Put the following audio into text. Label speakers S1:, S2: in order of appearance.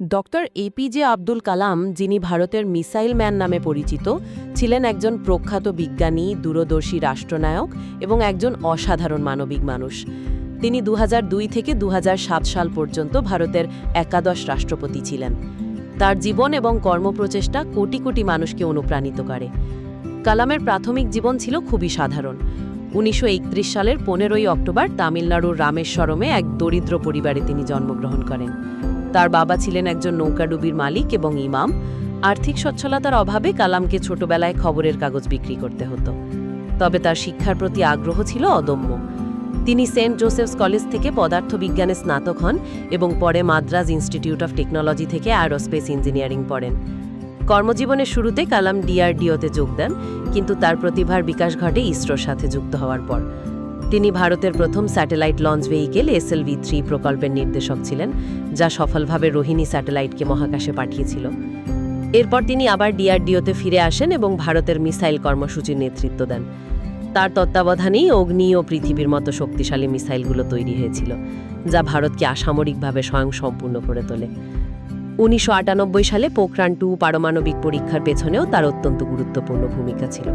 S1: Doctor APJ Abdul Kalam, যিনি ভারতের missile man নামে পরিচিত, ছিলেন একজন প্রখ্যাত বিজ্ঞানী, দূরদর্শী রাষ্ট্রনায়ক এবং একজন অসাধারণ মানবিক মানুষ। তিনি 2002 থেকে 2007 সাল পর্যন্ত ভারতের একাদশ রাষ্ট্রপতি ছিলেন। তার জীবন এবং কর্মপ্রচেষ্টা কোটি কোটি মানুষকে অনুপ্রাণিত করে। কালামের প্রাথমিক জীবন ছিল খুবই সাধারণ। 1931 সালের 15ই অক্টোবর তামিলনাড়ুর রামেশ্বরমে এক দরিদ্র পরিবারে তিনি জন্মগ্রহণ করেন। তার বাবা ছিলেন একজন নৌকাডুবির মালিক এবং ইমাম। আর্থিক সচ্ছলতার অভাবে কালামকে ছোটবেলায় খবরের কাগজ বিক্রি করতে হতো। তবে তার শিক্ষার প্রতি আগ্রহ ছিল অদম্য। তিনি সেন্ট জোসেফস কলেজ থেকে পদার্থবিজ্ঞানে স্নাতক হন এবং পরে মাদ্রাজ ইনস্টিটিউট অফ টেকনোলজি থেকে অ্যারোস্পেস ইঞ্জিনিয়ারিং পড়েন। কর্মজীবনের শুরুতে কালাম ডিআরডিওতে যোগ দেন, কিন্তু তার প্রতিভার বিকাশ ঘটে ইসরোর সাথে যুক্ত হওয়ার পর। তিনি ভারতের প্রথম স্যাটেলাইট লঞ্চ ভেহিকেল SLV-3 প্রকল্পের নির্দেশক ছিলেন, যা সফলভাবে রোহিণী স্যাটেলাইটকে মহাকাশে পাঠিয়েছিল। এরপর তিনি আবার ডিআরডিওতে ফিরে আসেন এবং ভারতের মিসাইল কর্মসূচির নেতৃত্ব দেন। তার তত্ত্বাবধানেই অগ্নি ও পৃথিবীর মতো শক্তিশালী মিসাইলগুলো তৈরি হয়েছিল, যা ভারতকে অসামরিকভাবে স্বয়ংসম্পূর্ণ করে তোলে। 1998 সালে পোখরান-2 পারমাণবিক পরীক্ষার পেছনেও তার অত্যন্ত গুরুত্বপূর্ণ ভূমিকা ছিল।